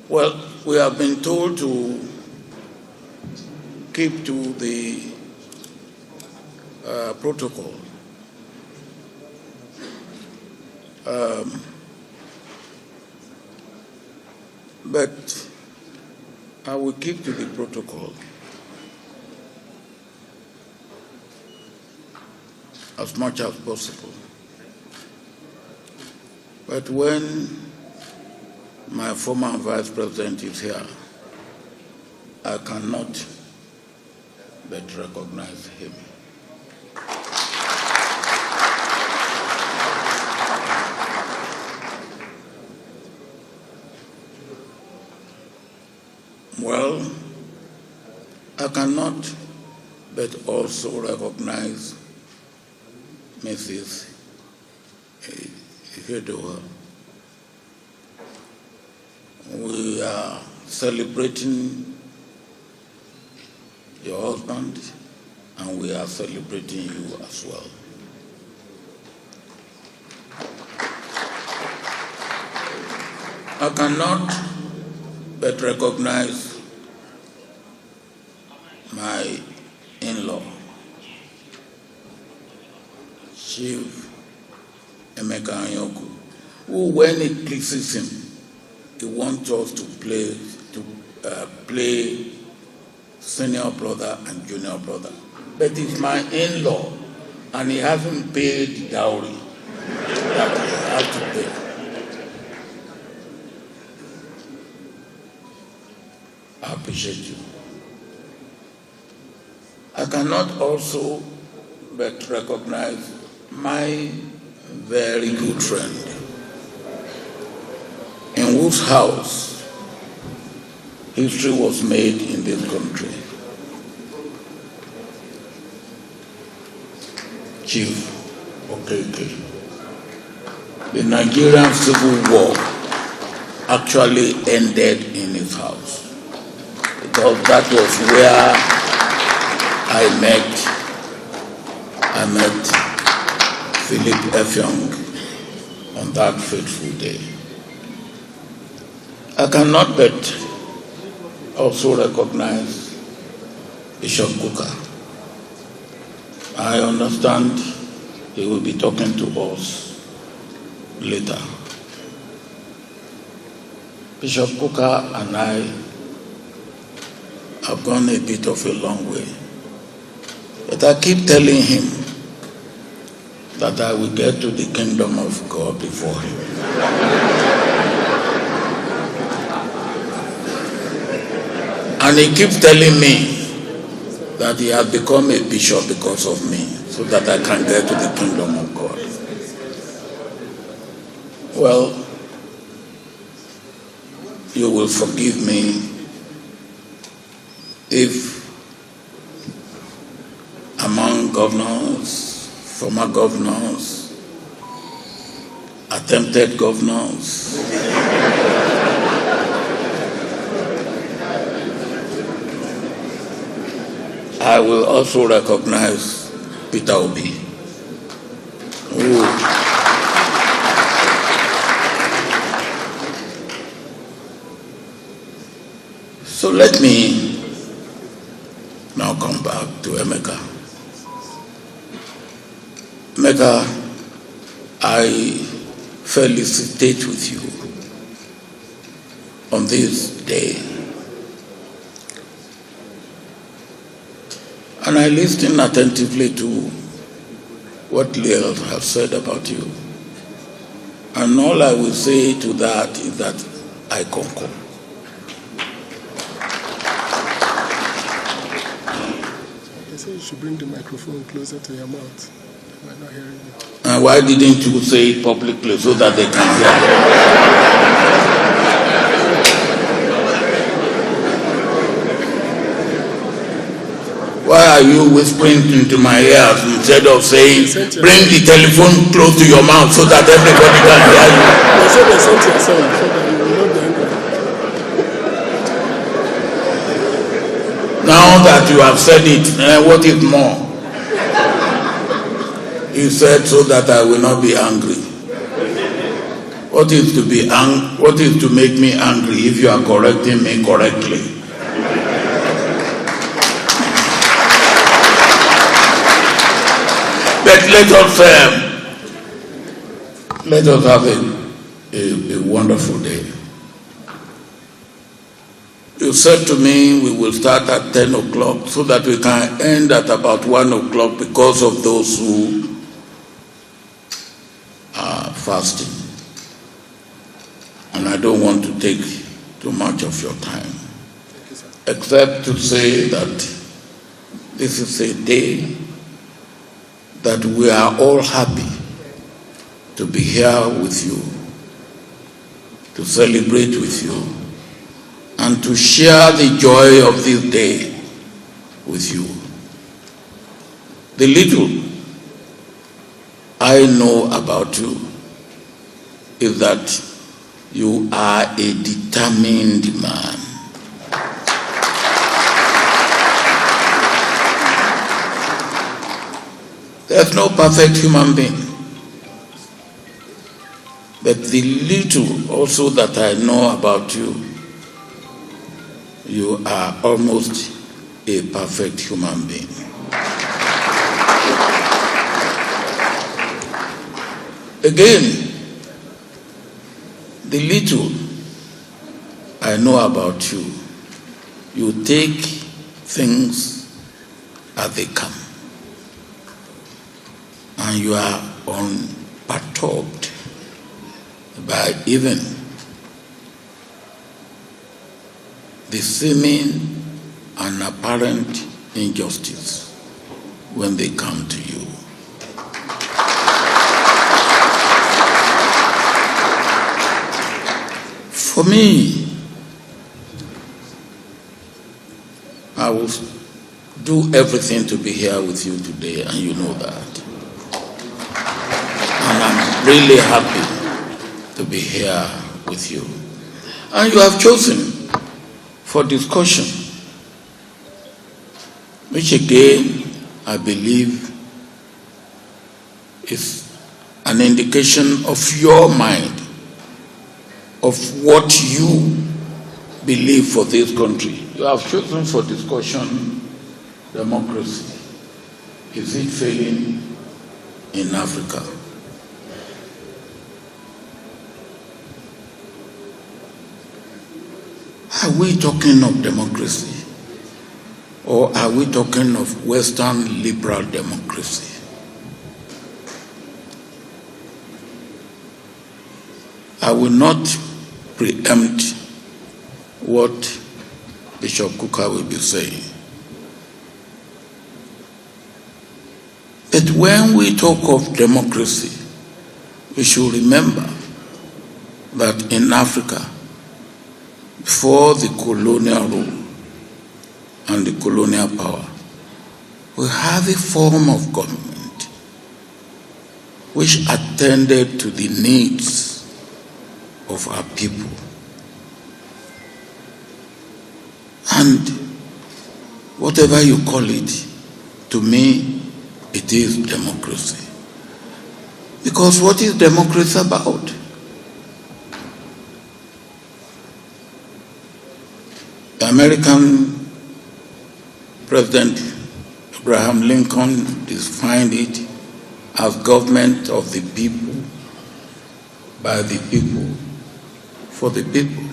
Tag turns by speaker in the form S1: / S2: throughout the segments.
S1: Well, we have been told to keep to the protocol. But I will keep to the protocol as much as possible. But when my former vice president is here, I cannot but recognize him. Well, I cannot but also recognize Mrs. Hedoa. We are celebrating your husband, and we are celebrating you as well. I cannot but recognize my in-law, Chief Emeka Anyoku, who, when it pleases him, he wants us to play senior brother and junior brother. But it's my in-law, and he hasn't paid the dowry that I have to pay. I appreciate you. I cannot also but recognize my very good friend, in whose house history was made in this country, Chief Okeke. The Nigerian Civil War actually ended in his house, because that was where I met Philip Effiong on that fateful day. I cannot but also recognize Bishop Kuka. I understand he will be talking to us later. Bishop Kuka and I have gone a bit of a long way. But I keep telling him that I will get to the kingdom of God before him. And he keeps telling me that he has become a bishop because of me, so that I can get to the kingdom of God. Well, you will forgive me if among governors, former governors, attempted governors, I will also recognize Peter Obi, who so let me now come back to Emeka. Emeka, I felicitate with you on this day. And I listened attentively to what Leah has said about you. And all I will say to that is that I concur.
S2: They say you should bring the microphone closer to your mouth. They might not hear you.
S1: And why didn't you say it publicly so that they can hear? Why are you whispering into my ears instead of saying, bring the telephone close to your mouth so that everybody can hear you?
S2: They said they sent your son so that you will not be angry.
S1: Now that you have said it, what is more? He said, so that I will not be angry. What is to make me angry if you are correcting me correctly? But let us have a wonderful day. You said to me we will start at 10 o'clock so that we can end at about 1 o'clock because of those who are fasting. And I don't want to take too much of your time, except to say that this is a day that we are all happy to be here with you, to celebrate with you, and to share the joy of this day with you. The little I know about you is that you are a determined man. There's no perfect human being. But the little also that I know about you, you are almost a perfect human being. Again, the little I know about you, you take things as they come. And you are unperturbed by even the seeming and apparent injustice when they come to you. For me, I will do everything to be here with you today, and you know that. And I'm really happy to be here with you. And you have chosen for discussion, which again, I believe, is an indication of your mind, of what you believe for this country. You have chosen for discussion democracy. Is it failing in Africa? Are we talking of democracy? Or are we talking of Western liberal democracy? I will not preempt what Bishop Kuka will be saying. But when we talk of democracy, we should remember that in Africa, before the colonial rule and the colonial power, we have a form of government which attended to the needs of our people. And whatever you call it, to me, it is democracy. Because what is democracy about? The American President Abraham Lincoln defined it as government of the people, by the people, for the people.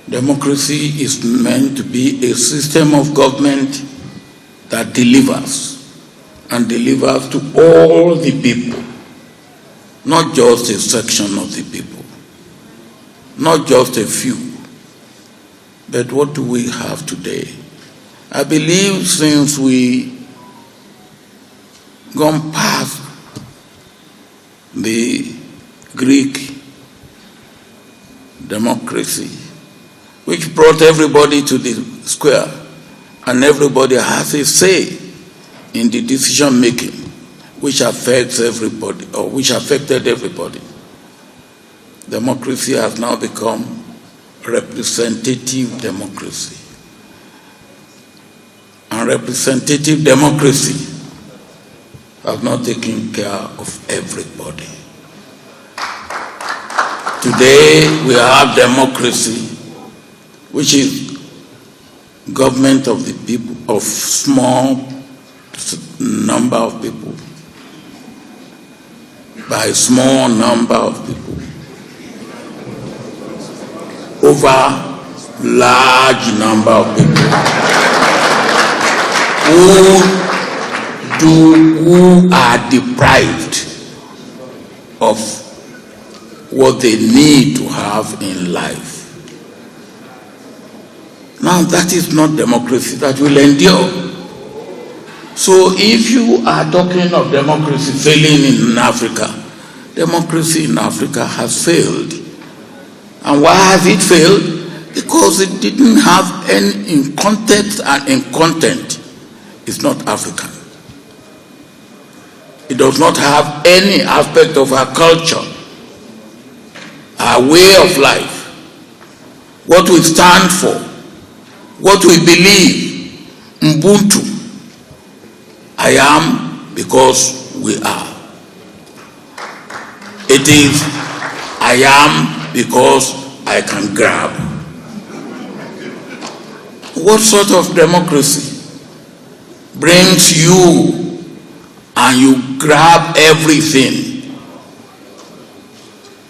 S1: Democracy is meant to be a system of government that delivers, and delivers to all the people, not just a section of the people, not just a few. But what do we have today? I believe since we gone past the Greek democracy, which brought everybody to the square, and everybody has a say in the decision making, which affects everybody, or which affected everybody. Democracy has now become representative democracy. And representative democracy has not taken care of everybody. Today we have democracy, which is government of the people, of small number of people, by small number of people, over large number of people who are deprived of what they need to have in life. Now that is not democracy that will endure. So if you are talking of democracy failing in Africa, democracy in Africa has failed. And why has it failed? Because it didn't have any, in context and in content, it's not African. It does not have any aspect of our culture, our way of life, what we stand for, what we believe. Ubuntu. I am because we are. It is I am because I can grab. What sort of democracy brings you and you grab everything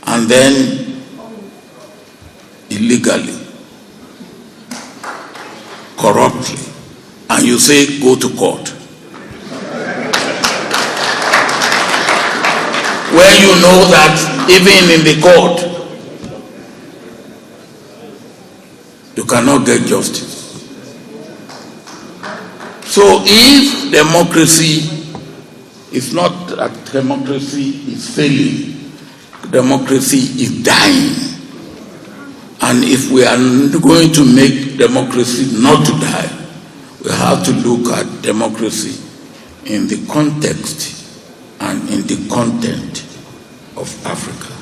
S1: and then illegally, corruptly, and you say go to court? When you know that even in the court, you cannot get justice. So if democracy is not that democracy is failing, democracy is dying. And if we are going to make democracy not to die, we have to look at democracy in the context and in the content of Africa.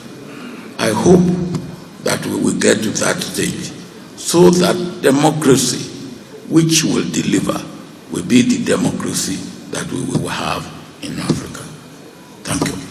S1: I hope that we will get to that stage so that democracy which will deliver will be the democracy that we will have in Africa. Thank you.